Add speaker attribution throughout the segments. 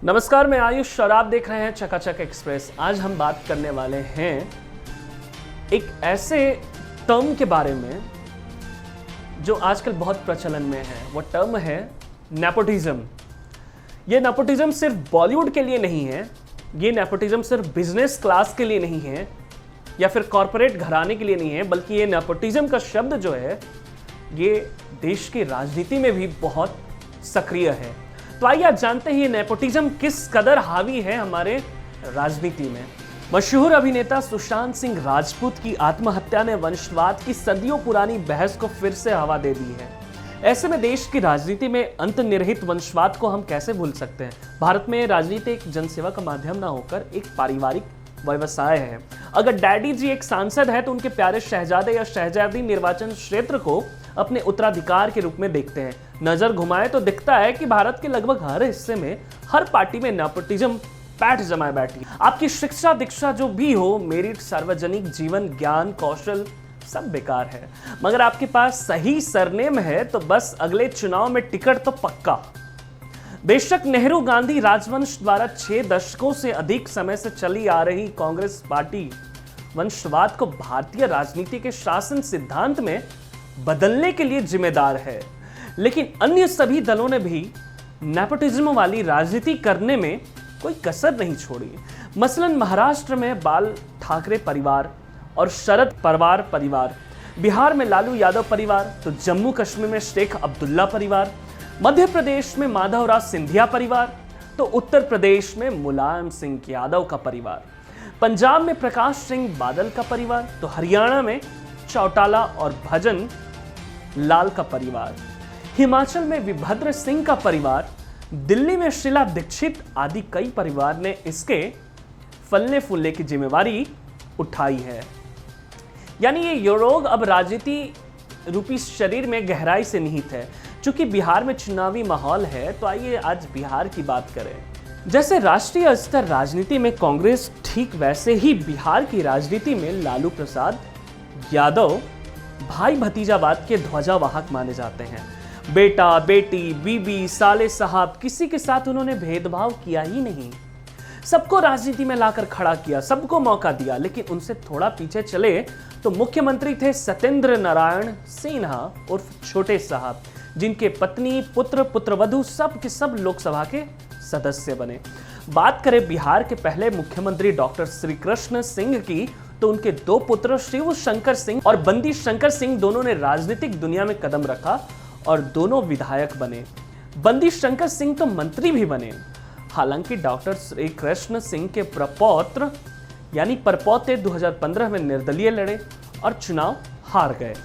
Speaker 1: नमस्कार, मैं आयुष और आप देख रहे हैं चकाचक एक्सप्रेस। आज हम बात करने वाले हैं एक ऐसे टर्म के बारे में जो आजकल बहुत प्रचलन में है। वो टर्म है नेपोटिज्म। ये नेपोटिज्म सिर्फ बॉलीवुड के लिए नहीं है, ये नेपोटिज्म सिर्फ बिजनेस क्लास के लिए नहीं है या फिर कॉरपोरेट घराने के लिए नहीं है, बल्कि ये नेपोटिज्म का शब्द जो है ये देश की राजनीति में भी बहुत सक्रिय है। तो आइए आज जानते हैं ये नेपोटिज्म किस कदर हावी है हमारे राजनीति में। मशहूर अभिनेता सुशांत सिंह राजपूत की आत्महत्या ने वंशवाद की सदियों पुरानी बहस को फिर से हवा दे दी है। ऐसे में देश की राजनीति में अंतर्निहित वंशवाद को हम कैसे भूल सकते हैं। भारत में राजनीति एक जनसेवा का माध्यम ना होकर एक पारिवारिक व्यवसाय है। अगर डैडी जी एक सांसद है तो उनके प्यारे शहजादे या शहजादी निर्वाचन क्षेत्र को अपने उत्तराधिकार के रूप में देखते हैं। नजर घुमाए तो दिखता है कि भारत के लगभग हर हिस्से में, हर पार्टी में नेपोटिज्म पैठ जमाए बैठी। आपकी शिक्षा दीक्षा जो भी हो, मेरिट, सार्वजनिक जीवन, ज्ञान, कौशल सब बेकार है, मगर आपके पास सही सरनेम है तो बस अगले चुनाव में टिकट तो पक्का। बेशक नेहरू गांधी राजवंश द्वारा 6 दशकों से अधिक समय से चली आ रही कांग्रेस पार्टी वंशवाद को भारतीय राजनीति के शासन सिद्धांत में बदलने के लिए जिम्मेदार है, लेकिन अन्य सभी दलों ने भी नेपोटिज्म वाली राजनीति करने में कोई कसर नहीं छोड़ी। मसलन महाराष्ट्र में बाल ठाकरे परिवार और शरद पवार परिवार, बिहार में लालू यादव परिवार, तो जम्मू कश्मीर में शेख अब्दुल्ला परिवार, मध्य प्रदेश में माधवराव सिंधिया परिवार, तो उत्तर प्रदेश में मुलायम सिंह यादव का परिवार, पंजाब में प्रकाश सिंह बादल का परिवार, तो हरियाणा में चौटाला और भजन लाल का परिवार, हिमाचल में वीरभद्र सिंह का परिवार, दिल्ली में शीला दीक्षित आदि कई परिवार ने इसके फलने फूलने की जिम्मेवारी उठाई है। यानी ये रोग अब राजनीति रूपी शरीर में गहराई से निहित है। चूंकि बिहार में चुनावी माहौल है तो आइए आज बिहार की बात करें। जैसे राष्ट्रीय स्तर राजनीति में कांग्रेस, ठीक वैसे ही बिहार की राजनीति में लालू प्रसाद यादव भाई भतीजावाद के ध्वजावाहक माने जाते हैं। बेटा, बेटी, बीबी, साले साहब, किसी के साथ उन्होंने भेदभाव किया ही नहीं। सबको राजनीति में लाकर खड़ा किया, सबको मौका दिया। लेकिन उनसे थोड़ा पीछे चले तो मुख्यमंत्री थे सत्येंद्र नारायण सिन्हा उर्फ छोटे साहब, जिनके पत्नी, पुत्र, पुत्रवधू सब के सब लोकसभा के सदस्य बने। बात करें बिहार के पहले मुख्यमंत्री डॉक्टर श्री कृष्ण सिंह की, तो उनके 2 पुत्र शिव शंकर सिंह और बंदी शंकर सिंह दोनों ने राजनीतिक दुनिया में कदम रखा और दोनों विधायक बने। बंदी शंकर सिंह तो मंत्री भी बने। हालांकि डॉक्टर श्री कृष्ण सिंह के प्रपौत्र यानी परपोते 2015 में निर्दलीय लड़े और चुनाव हार गए।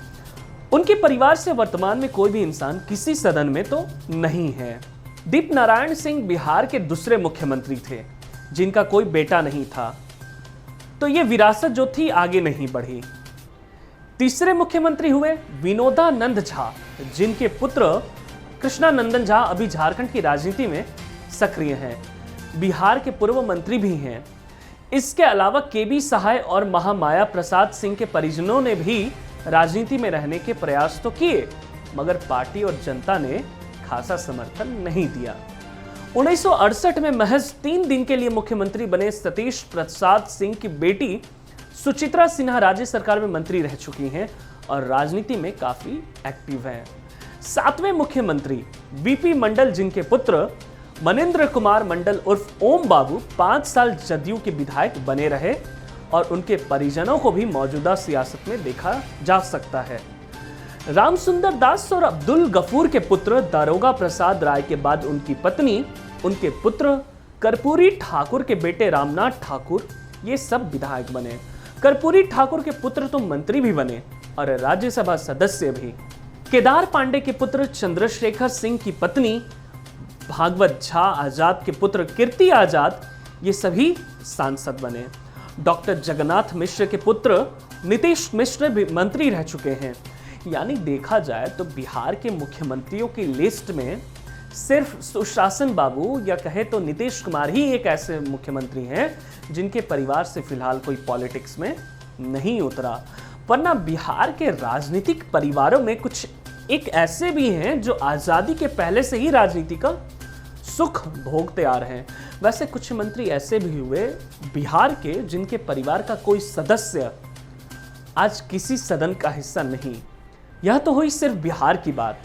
Speaker 1: उनके परिवार से वर्तमान में कोई भी इंसान किसी सदन में तो नहीं है। दीप नारायण सिंह बिहार के दूसरे मुख्यमंत्री थे, जिनका कोई बेटा नहीं था, तो ये विरासत जो थी आगे नहीं बढ़ी। तीसरे मुख्यमंत्री हुए विनोदानंद झा, जिनके पुत्र कृष्णानंदन झा अभी झारखंड की राजनीति में सक्रिय हैं, बिहार के पूर्व मंत्री भी हैं। इसके अलावा केबी सहाय और महामाया प्रसाद सिंह के परिजनों ने भी राजनीति में रहने के प्रयास तो किए, मगर पार्टी और जनता ने खासा समर्थन नहीं दिया। 1968 में महज 3 दिन के लिए मुख्यमंत्री बने सतीश प्रसाद सिंह की बेटी सुचित्रा सिन्हा राज्य सरकार में मंत्री रह चुकी हैं और राजनीति में काफी एक्टिव हैं। 7वें मुख्यमंत्री वीपी मंडल, जिनके पुत्र मनेंद्र कुमार मंडल उर्फ ओम बाबू 5 साल जदयू के विधायक बने रहे और उनके परिजनों को भी मौजूदा सियासत में देखा जा सकता है। रामसुंदर दास और अब्दुल गफूर के पुत्र दारोगा प्रसाद राय के बाद उनकी पत्नी, उनके पुत्र कर्पूरी ठाकुर के बेटे रामनाथ ठाकुर, ये सब विधायक बने। कर्पूरी ठाकुर के पुत्र तो मंत्री भी बने और राज्यसभा सदस्य भी। केदार पांडे के पुत्र चंद्रशेखर सिंह की पत्नी भागवत झा आजाद के पुत्र कीर्ति आजाद, ये सभी सांसद बने। डॉक्टर जगन्नाथ मिश्र के पुत्र नीतीश मिश्र भी मंत्री रह चुके हैं। यानी देखा जाए तो बिहार के मुख्यमंत्रियों की लिस्ट में सिर्फ सुशासन बाबू या कहे तो नीतीश कुमार ही एक ऐसे मुख्यमंत्री हैं जिनके परिवार से फिलहाल कोई पॉलिटिक्स में नहीं उतरा। वरना बिहार के राजनीतिक परिवारों में कुछ एक ऐसे भी हैं जो आजादी के पहले से ही राजनीति का सुख भोगते आ रहे हैं। वैसे कुछ मंत्री ऐसे भी हुए बिहार के जिनके परिवार का कोई सदस्य आज किसी सदन का हिस्सा नहीं। यह तो हुई सिर्फ बिहार की बात।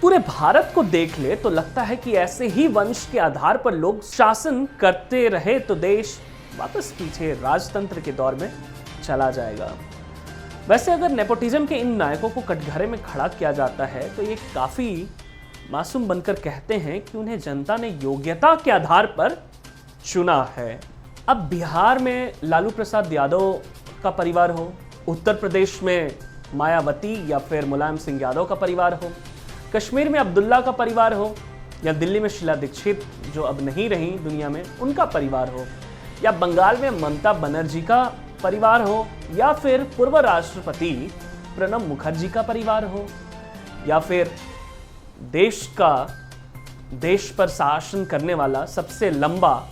Speaker 1: पूरे भारत को देख ले तो लगता है कि ऐसे ही वंश के आधार पर लोग शासन करते रहे तो देश वापस पीछे राजतंत्र के दौर में चला जाएगा। वैसे अगर नेपोटिज्म के इन नायकों को कटघरे में खड़ा किया जाता है तो ये काफी मासूम बनकर कहते हैं कि उन्हें जनता ने योग्यता के आधार पर चुना है। अब बिहार में लालू प्रसाद यादव का परिवार हो, उत्तर प्रदेश में मायावती या फिर मुलायम सिंह यादव का परिवार हो, कश्मीर में अब्दुल्ला का परिवार हो, या दिल्ली में शीला दीक्षित जो अब नहीं रही दुनिया में उनका परिवार हो, या बंगाल में ममता बनर्जी का परिवार हो, या फिर पूर्व राष्ट्रपति प्रणब मुखर्जी का परिवार हो, या फिर देश पर शासन करने वाला सबसे लंबा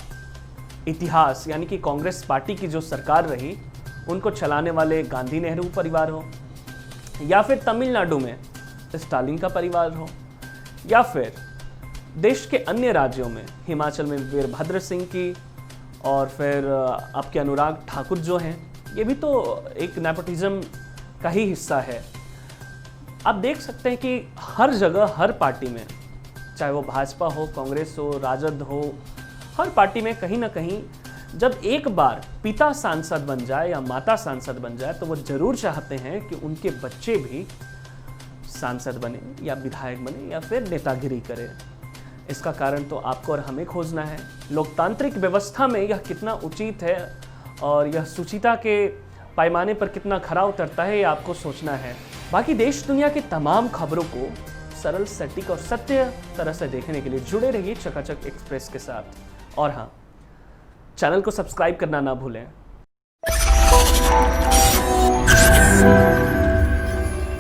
Speaker 1: इतिहास यानी कि कांग्रेस पार्टी की जो सरकार रही उनको चलाने वाले गांधी नेहरू परिवार हो, या फिर तमिलनाडु में स्टालिन का परिवार हो, या फिर देश के अन्य राज्यों में हिमाचल में वीरभद्र सिंह की, और फिर आपके अनुराग ठाकुर जो हैं ये भी तो एक नेपोटिज्म का ही हिस्सा है। आप देख सकते हैं कि हर जगह हर पार्टी में, चाहे वो भाजपा हो, कांग्रेस हो, राजद हो, हर पार्टी में कहीं ना कहीं जब एक बार पिता सांसद बन जाए या माता सांसद बन जाए तो वो जरूर चाहते हैं कि उनके बच्चे भी सांसद बने या विधायक बने या फिर नेतागिरी करे। इसका कारण तो आपको और हमें खोजना है। लोकतांत्रिक व्यवस्था में यह कितना उचित है और यह सुचिता के पैमाने पर कितना खरा उतरता है ये आपको सोचना है। बाकी देश दुनिया की तमाम खबरों को सरल, सटीक और सत्य तरह से देखने के लिए जुड़े रहिए चकाचक एक्सप्रेस के साथ। और हाँ, चैनल को सब्सक्राइब करना ना भूलें।